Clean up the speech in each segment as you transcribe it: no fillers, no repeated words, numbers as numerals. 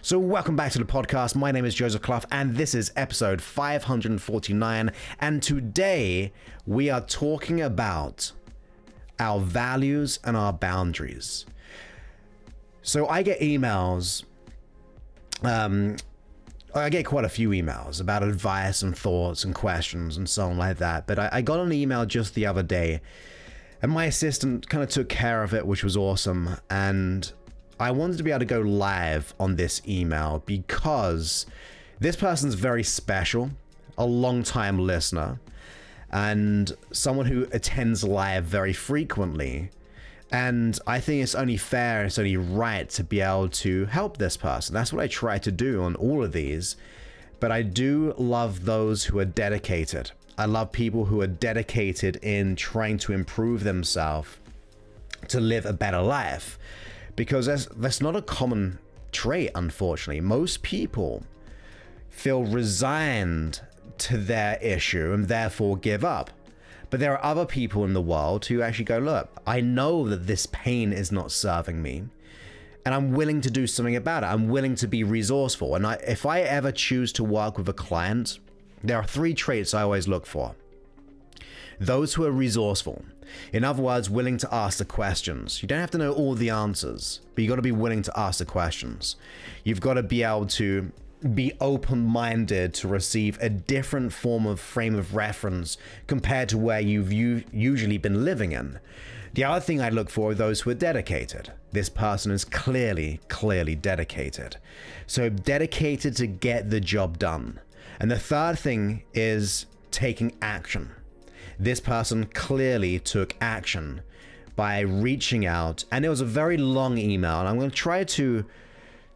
So welcome back to the podcast. My name is Joseph Clough and this is episode 549. And today we are talking about our values and our boundaries. So I get emails, I get quite a few emails about advice and thoughts and questions and so on like that. But I got an email just the other day and my assistant kind of took care of it, which was awesome. And I wanted to be able to go live on this email because this person's very special, a long-time listener, and someone who attends live very frequently. And I think it's only fair, it's only right to be able to help this person. That's what I try to do on all of these. But I do love those who are dedicated. I love people who are dedicated in trying to improve themselves to live a better life. Because that's not a common trait, unfortunately. Most people feel resigned to their issue and therefore give up. But there are other people in the world who actually go, look, I know that this pain is not serving me and I'm willing to do something about it. I'm willing to be resourceful. And if I ever choose to work with a client, there are three traits I always look for. Those who are resourceful. In other words, willing to ask the questions. You don't have to know all the answers, but you got to be willing to ask the questions. You've got to be able to be open-minded to receive a different frame of reference compared to where you've usually been living in. The other thing I look for are those who are dedicated. This person is clearly dedicated. So dedicated to get the job done. And the third thing is taking action. This person clearly took action by reaching out, and it was a very long email, and I'm going to try to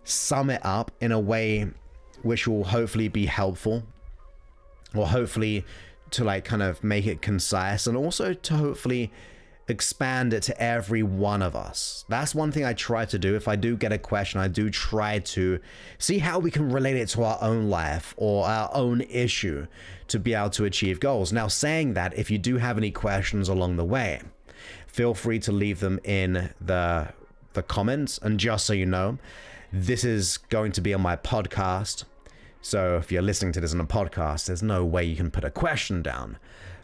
sum it up in a way which will hopefully be helpful, or hopefully to like kind of make it concise, and also to hopefully expand it to every one of us. That's one thing I try to do. If I do get a question, I do try to see how we can relate it to our own life or our own issue to be able to achieve goals. Now, saying that, if you do have any questions along the way, feel free to leave them in the comments. And just so you know, this is going to be on my podcast. So if you're listening to this on a podcast, there's no way you can put a question down.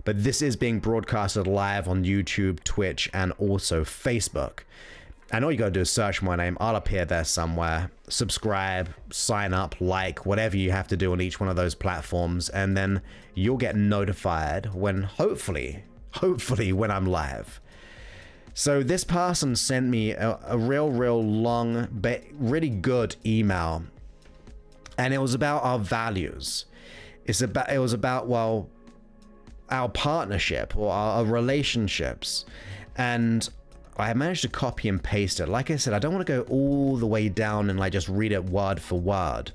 But this is being broadcasted live on YouTube, Twitch, and also Facebook. And all you gotta do is search my name. I'll appear there somewhere. Subscribe, sign up, like, whatever you have to do on each one of those platforms. And then you'll get notified when, hopefully when I'm live. So this person sent me a real long, but really good email. And it was about our values. It was about, well, our partnership or our relationships. And I managed to copy and paste it. Like I said, I don't want to go all the way down and like just read it word for word.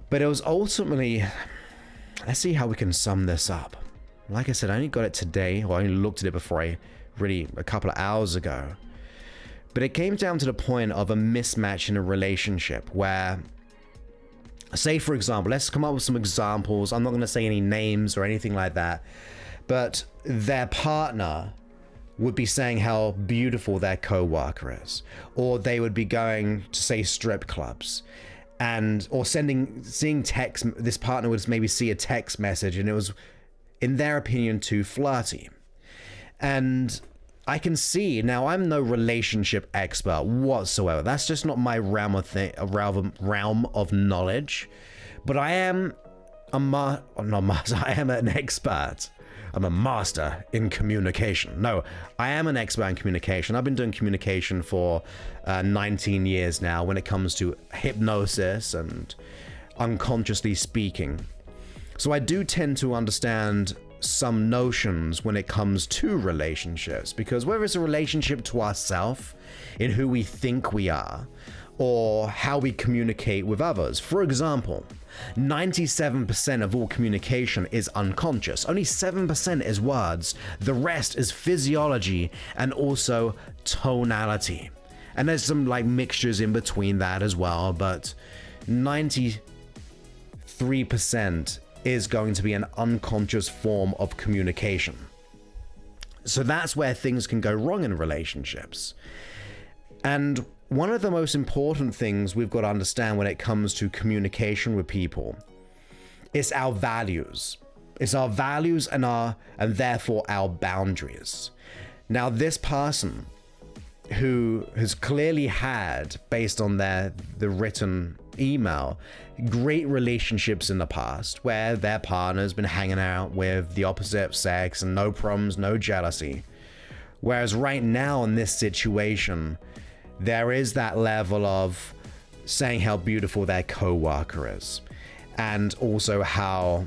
But it was ultimately, let's see how we can sum this up. Like I said, I only got it today, or I only looked at it before a couple of hours ago. But it came down to the point of a mismatch in a relationship where, say for example, let's come up with some examples. I'm not going to say any names or anything like that, but their partner would be saying how beautiful their co-worker is, or they would be going to, say, strip clubs, or seeing text. This partner would maybe see a text message and it was, in their opinion, too flirty. And I can see, now I'm no relationship expert whatsoever. That's just not my realm of knowledge. But I am I am an expert. I'm a master in communication. No, I am an expert in communication. I've been doing communication for 19 years now when it comes to hypnosis and unconsciously speaking. So I do tend to understand some notions when it comes to relationships, because whether it's a relationship to ourselves in who we think we are or how we communicate with others. For example, 97% of all communication is unconscious. Only 7% is words. The rest is physiology and also tonality. And there's some like mixtures in between that as well, but 93% is going to be an unconscious form of communication. So that's where things can go wrong in relationships. And one of the most important things we've got to understand when it comes to communication with people is our values. It's our values and therefore our boundaries. Now, this person who has clearly had, based on the written email, great relationships in the past where their partner's been hanging out with the opposite sex and no problems, no jealousy. Whereas right now in this situation, there is that level of saying how beautiful their coworker is, and also how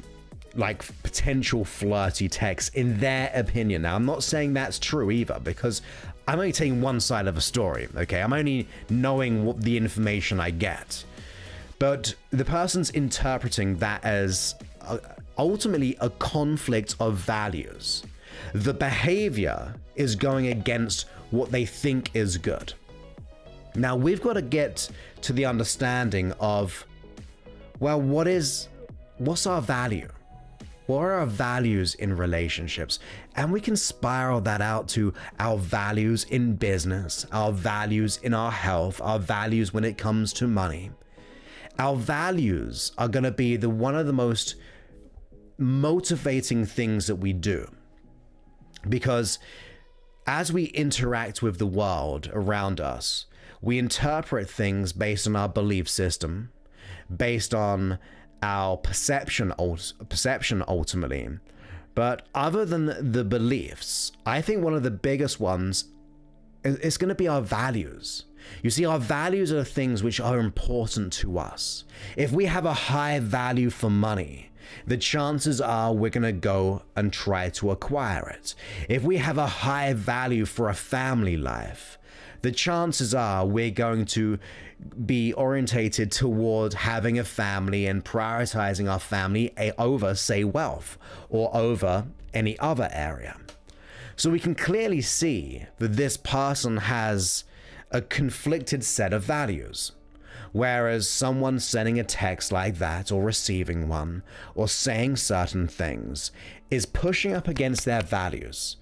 like potential flirty texts in their opinion. Now, I'm not saying that's true either, because I'm only taking one side of a story, okay? I'm only knowing what the information I get. But the person's interpreting that as ultimately a conflict of values. The behavior is going against what they think is good. Now, we've got to get to the understanding of, well, what's our value? What are our values in relationships? And we can spiral that out to our values in business, our values in our health, our values when it comes to money. Our values are going to be one of the most motivating things that we do. Because as we interact with the world around us, we interpret things based on our belief system, based on our perception ultimately. But other than the beliefs, I think one of the biggest ones is going to be our values. You see, our values are the things which are important to us. If we have a high value for money, the chances are we're going to go and try to acquire it. If we have a high value for a family life, the chances are we're going to be orientated toward having a family and prioritizing our family over, say, wealth or over any other area. So we can clearly see that this person has a conflicted set of values. Whereas someone sending a text like that, or receiving one, or saying certain things, is pushing up against their values.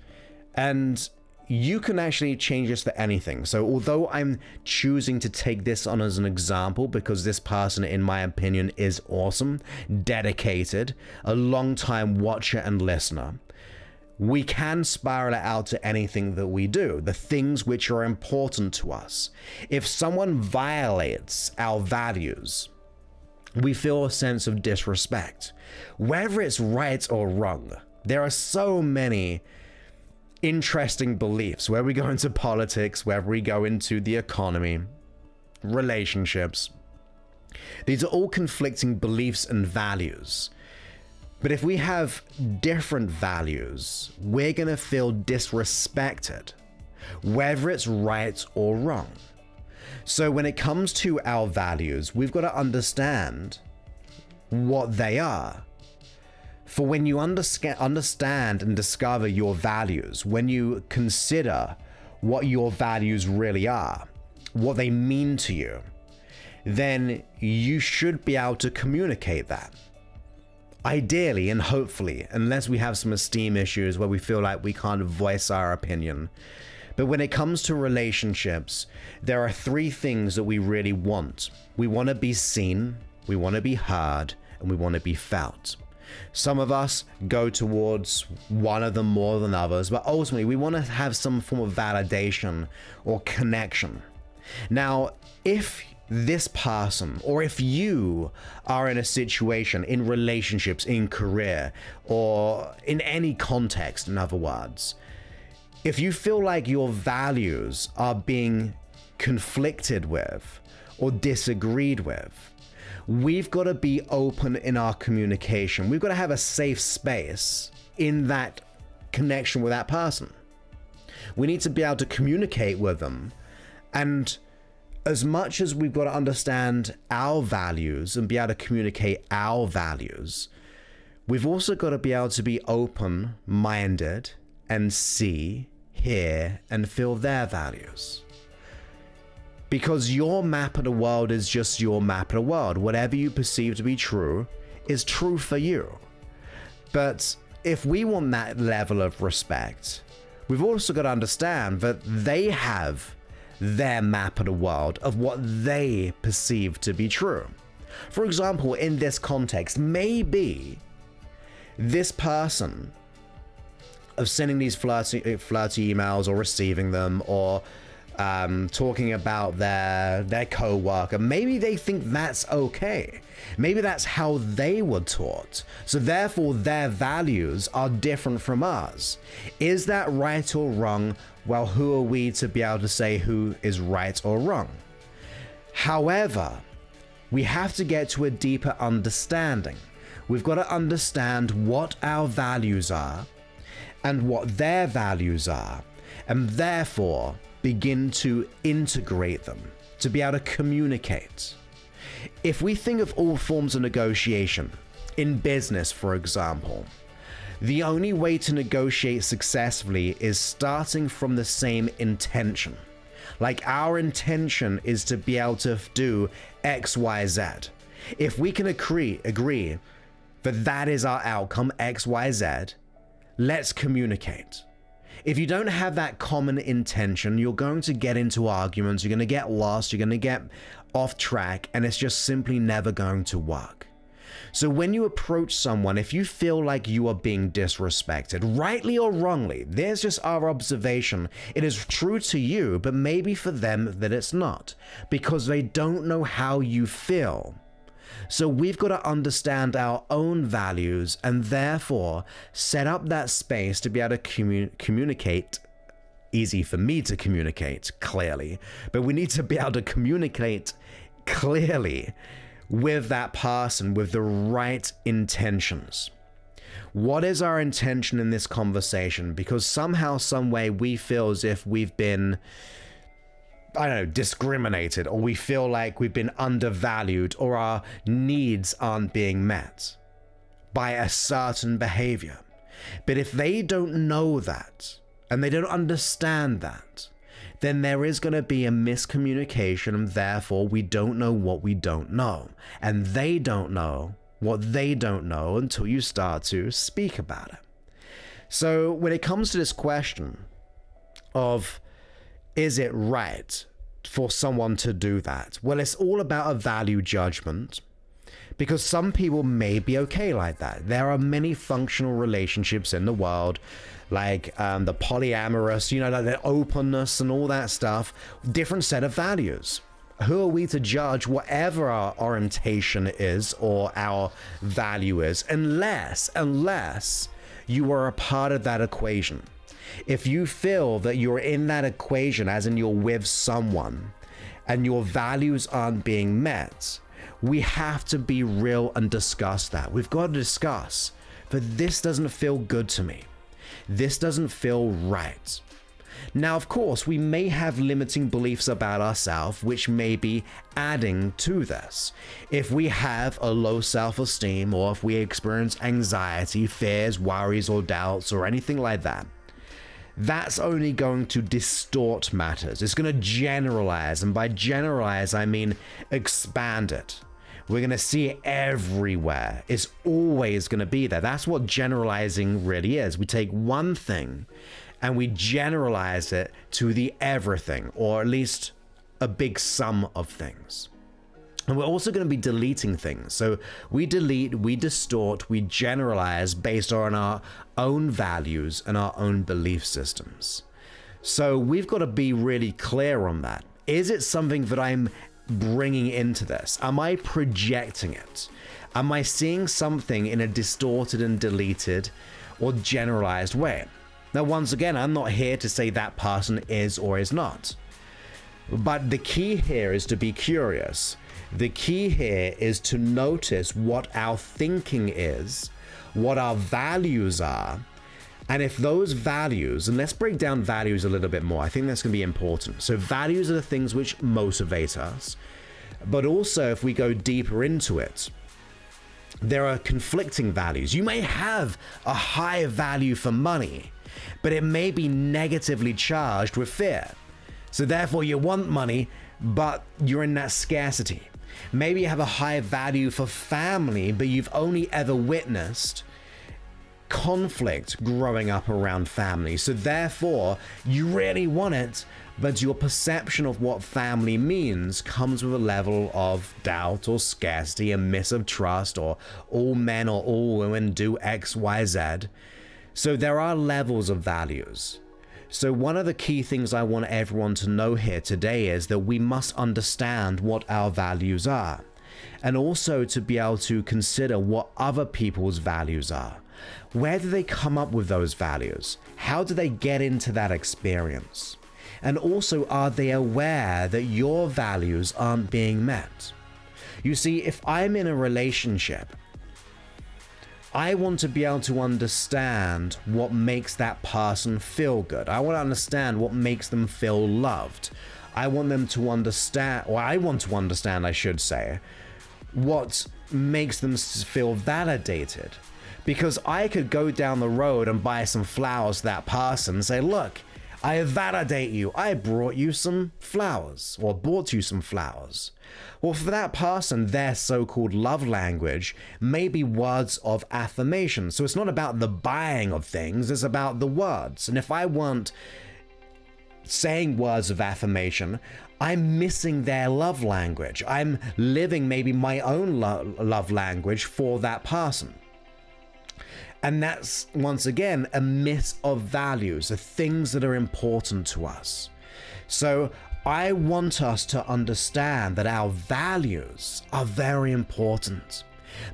And you can actually change this for anything. So although I'm choosing to take this on as an example because this person, in my opinion, is awesome, dedicated, a long-time watcher and listener, we can spiral it out to anything that we do, the things which are important to us. If someone violates our values, we feel a sense of disrespect. Whether it's right or wrong, there are so many interesting beliefs, where we go into politics, where we go into the economy, relationships. These are all conflicting beliefs and values. But if we have different values, we're going to feel disrespected, whether it's right or wrong. So when it comes to our values, we've got to understand what they are. For when you understand and discover your values, when you consider what your values really are, what they mean to you, then you should be able to communicate that. Ideally and hopefully, unless we have some esteem issues where we feel like we can't voice our opinion. But when it comes to relationships, there are three things that we really want. We want to be seen, we want to be heard, and we want to be felt. Some of us go towards one of them more than others, but ultimately we want to have some form of validation or connection. Now, if this person, or if you are in a situation, in relationships, in career, or in any context, in other words, if you feel like your values are being conflicted with or disagreed with, we've got to be open in our communication. We've got to have a safe space in that connection with that person. We need to be able to communicate with them, and as much as we've got to understand our values and be able to communicate our values, we've also got to be able to be open-minded and see, hear, and feel their values. Because your map of the world is just your map of the world. Whatever you perceive to be true is true for you. But if we want that level of respect, we've also got to understand that they have their map of the world of what they perceive to be true. For example, in this context, maybe this person of sending these flirty emails or receiving them, or talking about their co-worker, maybe they think that's okay. Maybe that's how they were taught. So therefore their values are different from ours. Is that right or wrong? Well, who are we to be able to say who is right or wrong? However, we have to get to a deeper understanding. We've got to understand what our values are and what their values are, and therefore begin to integrate them to be able to communicate. If we think of all forms of negotiation, in business for example, the only way to negotiate successfully is starting from the same intention. Like, our intention is to be able to do X, Y, Z. If we can agree that that is our outcome, X, Y, Z, let's communicate. If you don't have that common intention, you're going to get into arguments, you're going to get lost, you're going to get off track, and it's just simply never going to work. So when you approach someone, if you feel like you are being disrespected, rightly or wrongly, there's just our observation. It is true to you, but maybe for them that it's not, because they don't know how you feel. So we've got to understand our own values and therefore set up that space to be able to communicate. Easy for me to communicate clearly, but we need to be able to communicate clearly with that person with the right intentions. What is our intention in this conversation? Because somehow, some way, we feel as if we've been, I don't know, discriminated, or we feel like we've been undervalued, or our needs aren't being met by a certain behavior. But if they don't know that, and they don't understand that, then there is going to be a miscommunication, and therefore we don't know what we don't know. And they don't know what they don't know until you start to speak about it. So when it comes to this question of, is it right for someone to do that? Well, it's all about a value judgment, because some people may be okay like that. There are many functional relationships in the world, like the polyamorous, like the openness and all that stuff, different set of values. Who are we to judge whatever our orientation is or our value is, unless you are a part of that equation. If you feel that you're in that equation, as in you're with someone, and your values aren't being met, we have to be real and discuss that. We've got to discuss, but this doesn't feel good to me. This doesn't feel right. Now, of course, we may have limiting beliefs about ourselves, which may be adding to this. If we have a low self-esteem, or if we experience anxiety, fears, worries, or doubts, or anything like that, that's only going to distort matters. It's going to generalize, and by generalize, I mean expand it. We're going to see it everywhere. It's always going to be there. That's what generalizing really is. We take one thing and we generalize it to the everything, or at least a big sum of things. And we're also going to be deleting things. So we delete, we distort, we generalize based on our own values and our own belief systems. So we've got to be really clear on that. Is it something that I'm bringing into this? Am I projecting it? Am I seeing something in a distorted and deleted or generalized way? Now, once again, I'm not here to say that person is or is not. But the key here is to be curious. The key here is to notice what our thinking is, what our values are, and if those values, and let's break down values a little bit more. I think that's going to be important. So values are the things which motivate us, but also if we go deeper into it, there are conflicting values. You may have a high value for money, but it may be negatively charged with fear. So therefore you want money, but you're in that scarcity. Maybe you have a high value for family, but you've only ever witnessed conflict growing up around family. So therefore you really want it, but your perception of what family means comes with a level of doubt or scarcity, a miss of trust, or all men or all women do X, Y, Z. So there are levels of values. So one of the key things I want everyone to know here today is that we must understand what our values are, and also to be able to consider what other people's values are. Where do they come up with those values? How do they get into that experience? And also, are they aware that your values aren't being met? You see, if I'm in a relationship, I want to be able to understand what makes that person feel good. I want to understand what makes them feel loved. I want them to understand, or I want to understand, I should say, what makes them feel validated. Because I could go down the road and buy some flowers to that person and say, look, I validate you. I brought you some flowers, or bought you some flowers. Well, for that person, their so-called love language may be words of affirmation. So it's not about the buying of things, it's about the words. And if I want saying words of affirmation, I'm missing their love language. I'm living maybe my own love language for that person. And that's, once again, a miss of values, the things that are important to us. So I want us to understand that our values are very important,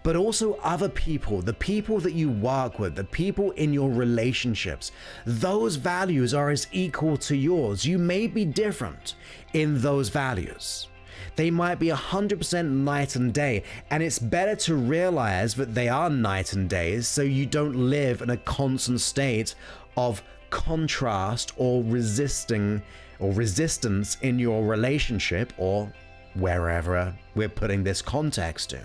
but also other people, the people that you work with, the people in your relationships, those values are as equal to yours. You may be different in those values. They might be 100% night and day, and it's better to realize that they are night and days so you don't live in a constant state of contrast or resistance in your relationship, or wherever we're putting this context to.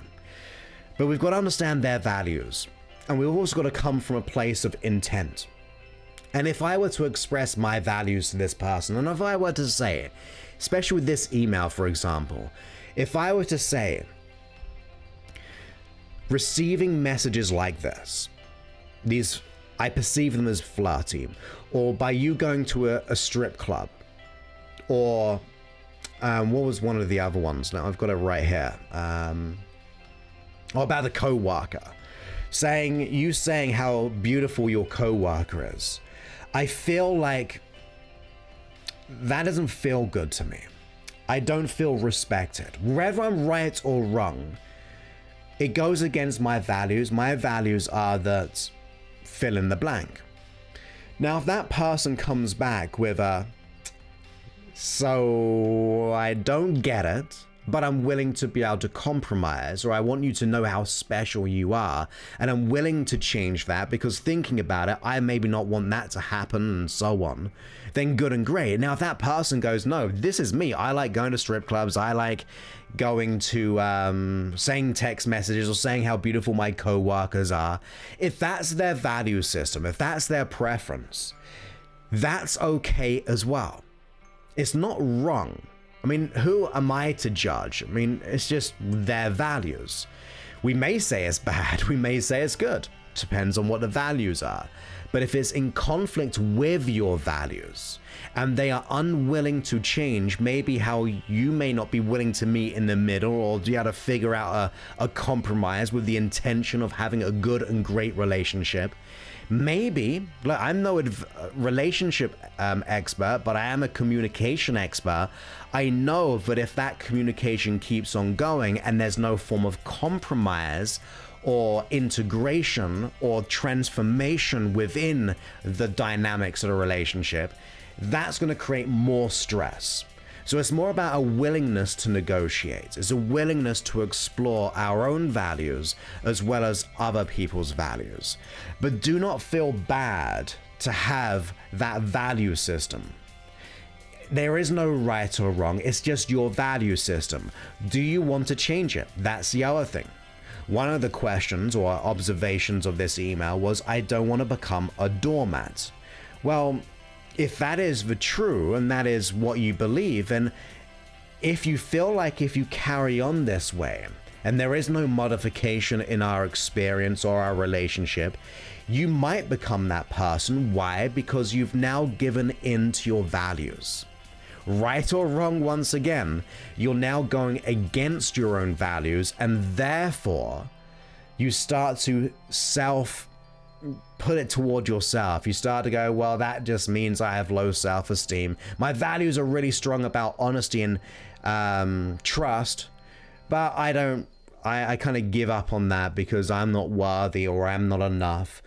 But we've got to understand their values, and we've also got to come from a place of intent. And if I were to express my values to this person, and if I were to say, especially with this email, for example, if I were to say, receiving messages like this, these, I perceive them as flirty, or by you going to a strip club, or what was one of the other ones? Now I've got it right here. About the co-worker, saying how beautiful your co-worker is. I feel like that doesn't feel good to me. I don't feel respected. Whether I'm right or wrong, it goes against my values. My values are that fill in the blank. Now, if that person comes back with a, so I don't get it, but I'm willing to be able to compromise, or I want you to know how special you are, and I'm willing to change that because thinking about it, I maybe not want that to happen, and so on, then good and great. Now, if that person goes, no, this is me, I like going to strip clubs, I like going to saying text messages or saying how beautiful my co-workers are, if that's their value system, if that's their preference, that's okay as well. It's not wrong. I mean, who am I to judge? I mean, it's just their values. We may say it's bad, we may say it's good. Depends on what the values are. But if it's in conflict with your values and they are unwilling to change, maybe how you may not be willing to meet in the middle, or you have to figure out a compromise with the intention of having a good and great relationship. Maybe, look, I'm no relationship expert, but I am a communication expert. I know that if that communication keeps on going and there's no form of compromise or integration or transformation within the dynamics of a relationship, that's going to create more stress. So it's more about a willingness to negotiate. It's a willingness to explore our own values as well as other people's values. But do not feel bad to have that value system. There is no right or wrong. It's just your value system. Do you want to change it? That's the other thing. One of the questions or observations of this email was, I don't want to become a doormat. Well, if that is the true and that is what you believe, and if you feel like if you carry on this way and there is no modification in our experience or our relationship, you might become that person. Why? Because you've now given in to your values. right or wrong, once again, you're now going against your own values, and therefore you start to put it toward yourself. You start to go, well, that just means I have low self-esteem. My values are really strong about honesty and trust, but I kind of give up on that because I'm not worthy or I'm not enough.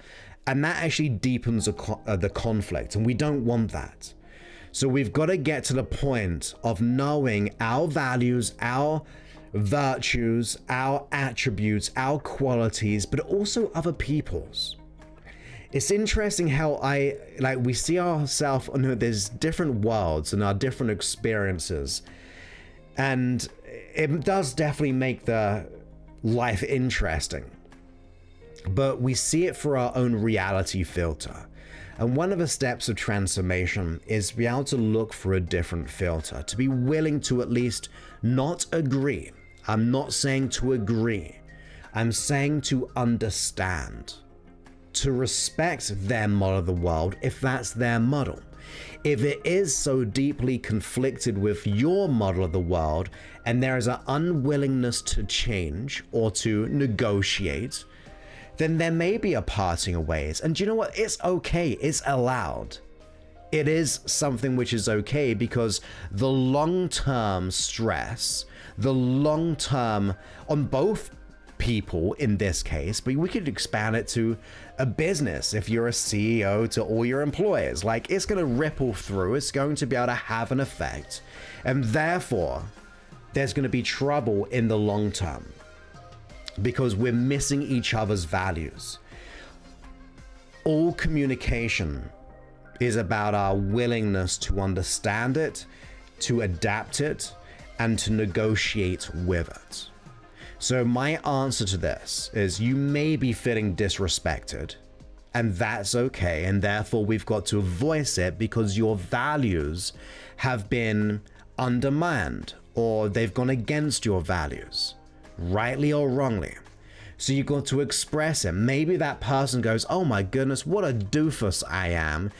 And that actually deepens the conflict, and we don't want that. So we've got to get to the point of knowing our values, our virtues, our attributes, our qualities, but also other people's. It's interesting how we see ourselves on these different worlds and our different experiences. And it does definitely make the life interesting. But we see it through our own reality filter. And one of the steps of transformation is to be able to look through a different filter, to be willing to at least not agree. I'm not saying to agree. I'm saying to understand, to respect their model of the world if that's their model. If it is so deeply conflicted with your model of the world and there is an unwillingness to change or to negotiate, then there may be a parting of ways. And do you know what? It's okay. It's allowed. It is something which is okay, because the long-term stress, the long-term on both people in this case, but we could expand it to a business. If you're a CEO, to all your employees, like, it's going to ripple through. It's going to be able to have an effect. And therefore, there's going to be trouble in the long term, because we're missing each other's values. All communication is about our willingness to understand it, to adapt it, and to negotiate with it. So my answer to this is, you may be feeling disrespected, and that's okay. And therefore we've got to voice it, because your values have been undermined, or they've gone against your values, rightly or wrongly. So you've got to express it. Maybe that person goes, oh my goodness, what a doofus I am.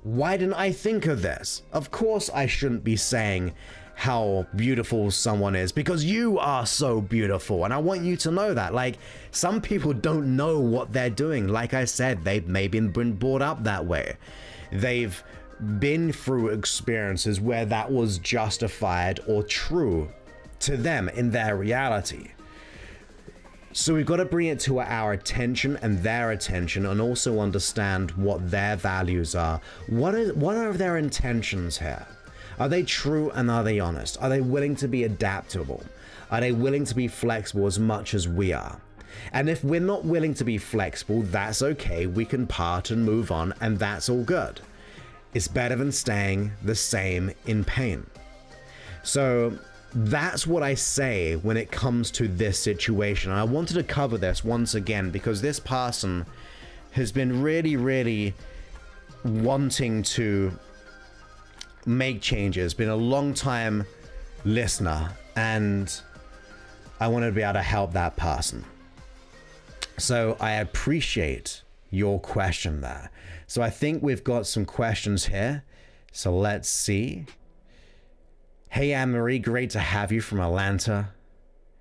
Why didn't I think of this? Of course I shouldn't be saying how beautiful someone is, because you are so beautiful, and I want you to know that. Like, some people don't know what they're doing. Like I said, they've maybe been brought up that way. They've been through experiences where that was justified or true to them in their reality. So we've got to bring it to our attention and their attention, and also understand what their values are. What are their intentions here? Are they true, and are they honest? Are they willing to be adaptable? Are they willing to be flexible as much as we are? And if we're not willing to be flexible, that's okay. We can part and move on, and that's all good. It's better than staying the same in pain. So that's what I say when it comes to this situation. And I wanted to cover this once again, because this person has been really, really wanting to make changes, been a long time listener, and I wanted to be able to help that person. So I appreciate your question there. So I think we've got some questions here. So let's see. Hey, Anne-Marie, great to have you from Atlanta.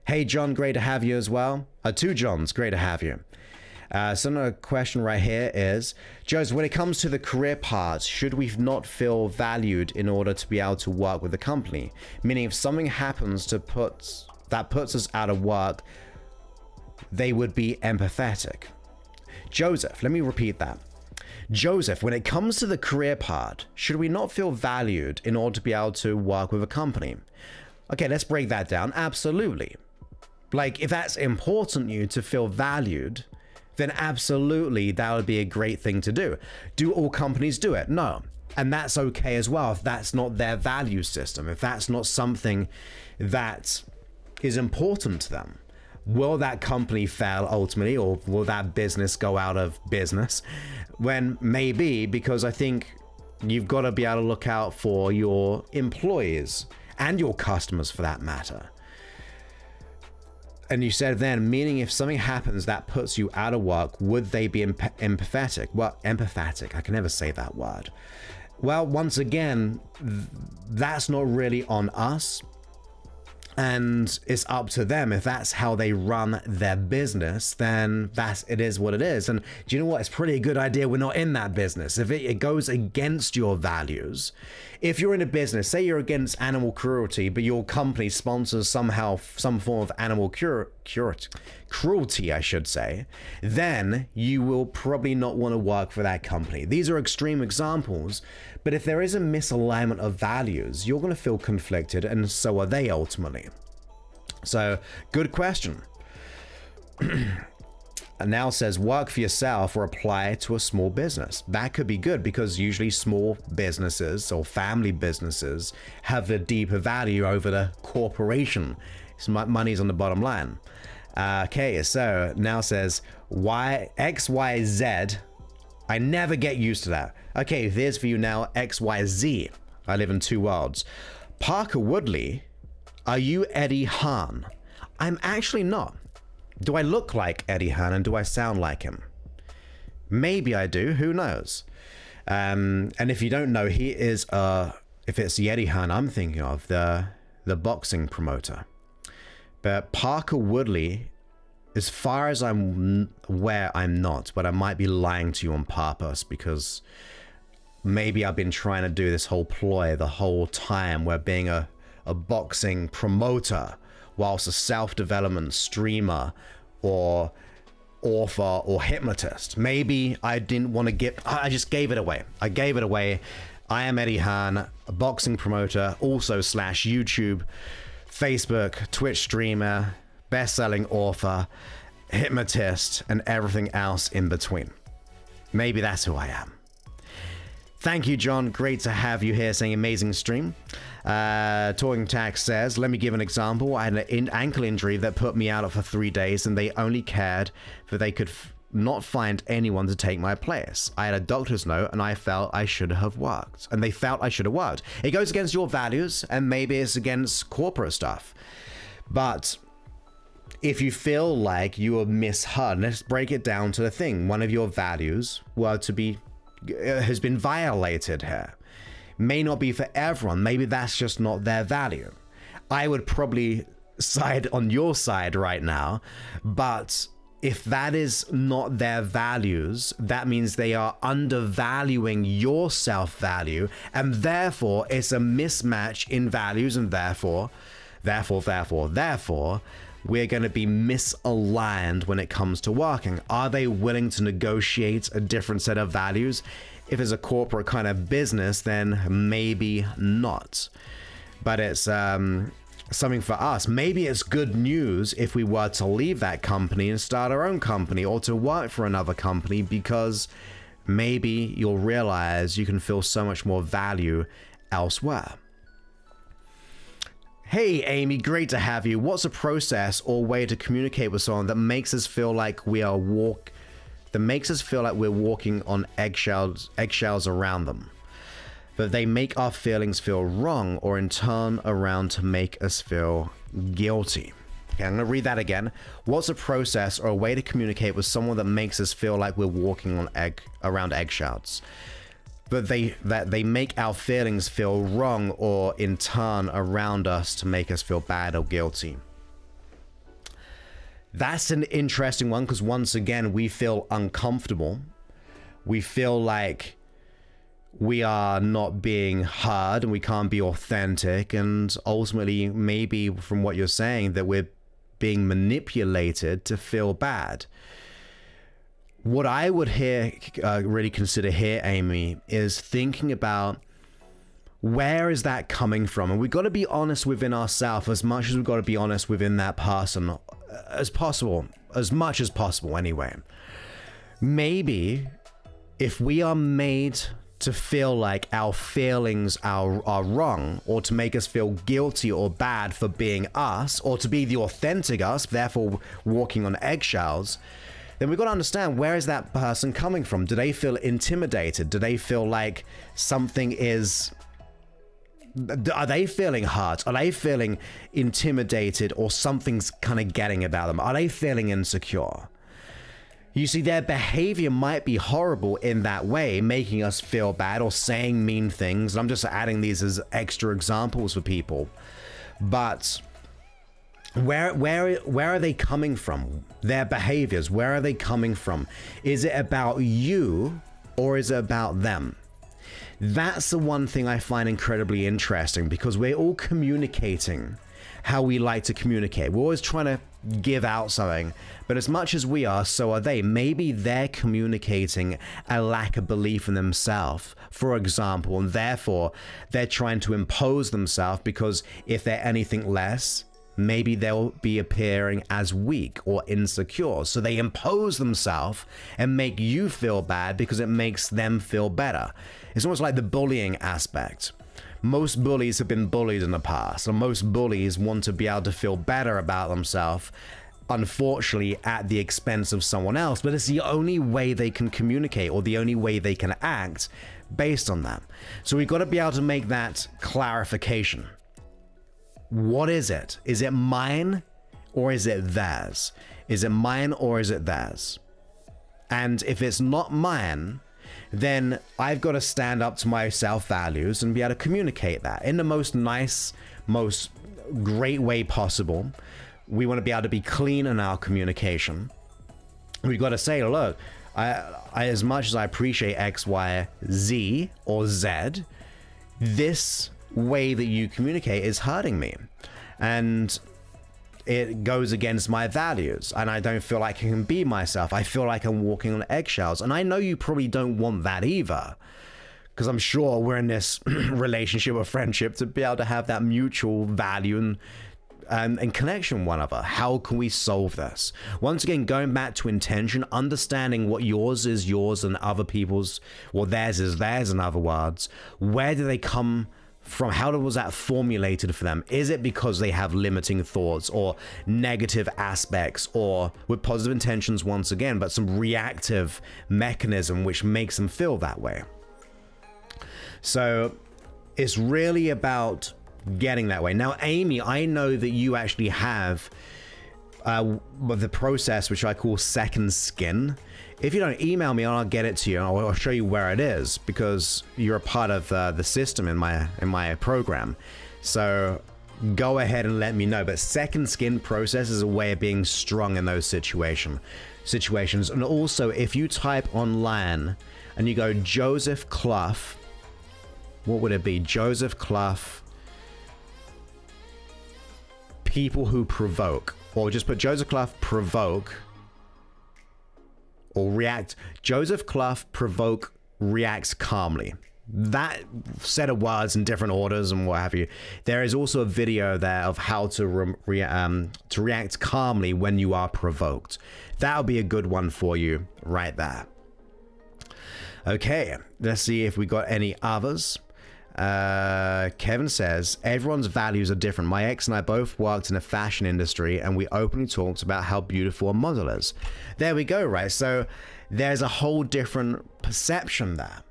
Hey, John, great to have you as well. Two Johns, great to have you. So another question right here is, Joseph, when it comes to the career part, should we not feel valued in order to be able to work with the company? Meaning, if something happens that puts us out of work, they would be empathetic. Joseph, let me repeat that. Joseph, when it comes to the career part, should we not feel valued in order to be able to work with a company? Okay, let's break that down. Absolutely. Like, if that's important to you to feel valued, then absolutely that would be a great thing to do. Do all companies do it? No. And that's okay as well if that's not their value system, if that's not something that is important to them. Will that company fail ultimately, or will that business go out of business? When maybe, because I think you've got to be able to look out for your employees and your customers for that matter. And you said then, meaning if something happens that puts you out of work, would they be empathetic? Well, empathetic, I can never say that word. Well, once again, that's not really on us. And it's up to them. If that's how they run their business, then it is what it is. And do you know what? It's probably a good idea we're not in that business. If it goes against your values, if you're in a business, say you're against animal cruelty, but your company sponsors somehow some form of animal cruelty, I should say, then you will probably not want to work for that company. These are extreme examples, but if there is a misalignment of values, you're going to feel conflicted, and so are they ultimately. So, good question. And now says work for yourself or apply to a small business. That could be good because usually small businesses or family businesses have a deeper value over the corporation. So money's on the bottom line. Okay, so now says XYZ. I never get used to that. Okay, here's for you now XYZ. I live in two worlds. Parker Woodley, are you Eddie Hahn? I'm actually not. Do I look like Eddie Hahn and do I sound like him? Maybe I do, who knows? And if you don't know, he is, if it's the Eddie Hahn I'm thinking of, the boxing promoter. But Parker Woodley, as far as I'm aware, I'm not, but I might be lying to you on purpose because maybe I've been trying to do this whole ploy the whole time where being a boxing promoter whilst a self-development streamer or author or hypnotist. Maybe I didn't want to I just gave it away. I gave it away. I am Eddie Hahn, a boxing promoter, also / YouTube, Facebook, Twitch streamer, best-selling author, hypnotist, and everything else in between. Maybe that's who I am. Thank you, John. Great to have you here saying amazing stream. Talking Tax says, let me give an example. I had an ankle injury that put me out for 3 days and they only cared that they could not find anyone to take my place. I had a doctor's note and I felt I should have worked. And they felt I should have worked. It goes against your values and maybe it's against corporate stuff. But if you feel like you were misheard, let's break it down to the thing. One of your values has been violated here. May not be for everyone. Maybe that's just not their value. I would probably side on your side right now, but if that is not their values, that means they are undervaluing your self-value, and therefore it's a mismatch in values, and therefore, we're going to be misaligned when it comes to working. Are they willing to negotiate a different set of values? If it's a corporate kind of business, then maybe not. But it's something for us. Maybe it's good news if we were to leave that company and start our own company or to work for another company, because maybe you'll realize you can feel so much more value elsewhere. Hey, Amy, great to have you. What's a process or way to communicate with someone that makes us feel like we're walking on eggshells around them? But they make our feelings feel wrong or in turn around to make us feel guilty. Okay, I'm going to read that again. What's a process or a way to communicate with someone that makes us feel like we're walking around eggshells? But they make our feelings feel wrong or in turn around us to make us feel bad or guilty. That's an interesting one, because once again, we feel uncomfortable. We feel like we are not being heard and we can't be authentic. And ultimately, maybe from what you're saying, that we're being manipulated to feel bad. What I would really consider here, Amy, is thinking about where is that coming from? And we've got to be honest within ourselves as much as we've got to be honest within that person as possible, as much as possible anyway. Maybe if we are made to feel like our feelings are wrong, or to make us feel guilty or bad for being us, or to be the authentic us, therefore walking on eggshells, then we've got to understand, where is that person coming from? Do they feel intimidated? Do they feel like something is... Are they feeling hurt? Are they feeling intimidated, or something's kind of getting about them? Are they feeling insecure? You see, their behavior might be horrible in that way, making us feel bad or saying mean things. I'm just adding these as extra examples for people. But where are they coming from? Their behaviors, where are they coming from? Is it about you or is it about them? That's the one thing I find incredibly interesting, because we're all communicating how we like to communicate. We're always trying to give out something, but as much as we are, so are they. Maybe they're communicating a lack of belief in themselves, for example, and therefore they're trying to impose themselves, because if they're anything less, maybe they'll be appearing as weak or insecure. So they impose themselves and make you feel bad because it makes them feel better. It's almost like the bullying aspect. Most bullies have been bullied in the past, and most bullies want to be able to feel better about themselves, unfortunately at the expense of someone else, but it's the only way they can communicate, or the only way they can act based on that. So we've got to be able to make that clarification. What is it? Is it mine or is it theirs? Is it mine or is it theirs? And if it's not mine, then I've got to stand up to my self-values and be able to communicate that in the most nice, most great way possible. We want to be able to be clean in our communication. We've got to say, look, I as much as I appreciate X, Y, Z or Z, this way that you communicate is hurting me, and it goes against my values, and I don't feel like I can be myself. I feel like I'm walking on eggshells, and I know you probably don't want that either, because I'm sure we're in this relationship or friendship to be able to have that mutual value and connection with one another. How can we solve this? Once again, going back to intention, understanding what yours is yours and other people's, well, theirs is theirs, in other words. Where do they come from? How was that formulated for them? Is it because they have limiting thoughts or negative aspects, or with positive intentions once again, but some reactive mechanism which makes them feel that way? So it's really about getting that way. Now, Amy, I know that you actually have the process which I call second skin. If you don't, email me and I'll get it to you, and I'll show you where it is, because you're a part of the system in my program. So go ahead and let me know. But second skin process is a way of being strong in those situations. And also, if you type online and you go Joseph Clough, what would it be? Joseph Clough, people who provoke, or just put Joseph Clough provoke or react. Joseph Clough provoke reacts calmly. That set of words in different orders and what have you. There is also a video there of how to react calmly when you are provoked. That'll be a good one for you right there. Okay, let's see if we got any others. Kevin says, everyone's values are different. My ex and I both worked in the fashion industry, and we openly talked about how beautiful a model is. There we go, right? So there's a whole different perception there.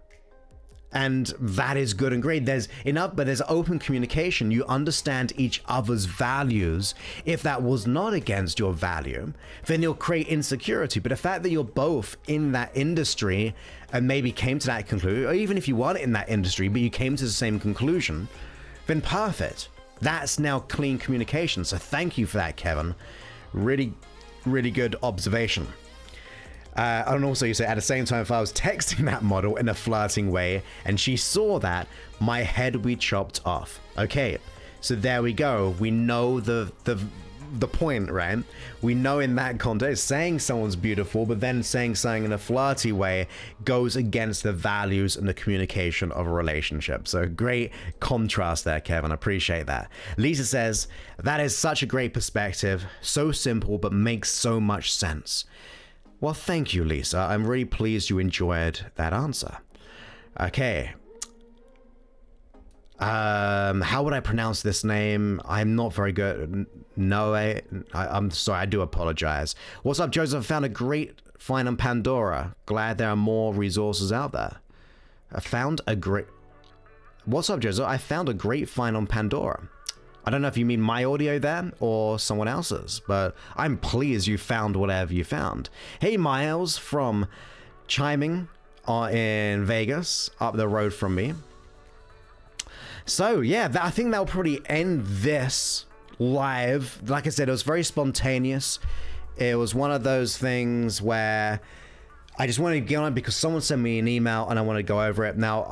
And that is good and great. There's enough, but there's open communication. You understand each other's values. If that was not against your value, then you'll create insecurity. But the fact that you're both in that industry and maybe came to that conclusion, or even if you weren't in that industry, but you came to the same conclusion, then perfect. That's now clean communication. So thank you for that, Kevin. Really, really good observation. And also, you say, at the same time, if I was texting that model in a flirting way and she saw that, my head would be chopped off. Okay, so there we go. We know the point, right? We know in that context, saying someone's beautiful, but then saying something in a flirty way goes against the values and the communication of a relationship. So great contrast there, Kevin. Appreciate that. Lisa says, that is such a great perspective. So simple, but makes so much sense. Well, thank you, Lisa. I'm really pleased you enjoyed that answer. Okay. How would I pronounce this name? I'm not very good. No, I'm sorry. I do apologize. What's up, Joseph? I found a great find on Pandora. Glad there are more resources out there. What's up, Joseph? I found a great find on Pandora. I don't know if you mean my audio there or someone else's, but I'm pleased you found whatever you found. Hey, Miles from Chiming in Vegas, up the road from me. So yeah, I think that'll probably end this live. Like I said, it was very spontaneous. It was one of those things where I just wanted to get on it because someone sent me an email and I want to go over it. Now,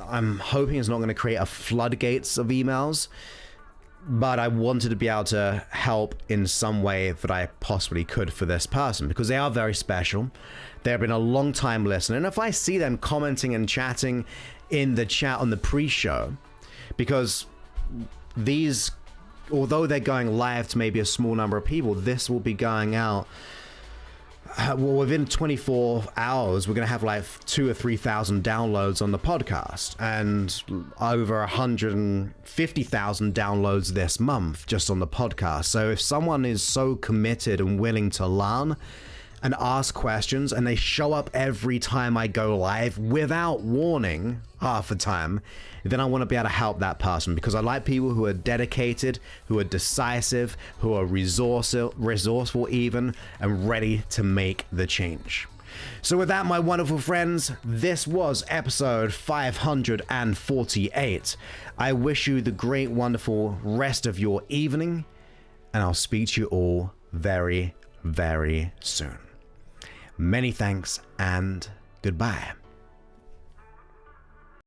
I'm hoping it's not going to create a floodgates of emails, but I wanted to be able to help in some way that I possibly could for this person because they are very special. They've been a long time listener. And if I see them commenting and chatting in the chat on the pre-show, because these, although they're going live to maybe a small number of people, this will be going out within 24 hours. We're going to have like 2,000 or 3,000 downloads on the podcast and over 150,000 downloads this month just on the podcast. So if someone is so committed and willing to learn and ask questions, and they show up every time I go live without warning half the time, then I want to be able to help that person, because I like people who are dedicated, who are decisive, who are resourceful even, and ready to make the change. So with that, my wonderful friends, this was episode 548. I wish you the great, wonderful rest of your evening, and I'll speak to you all very, very soon. Many thanks and goodbye.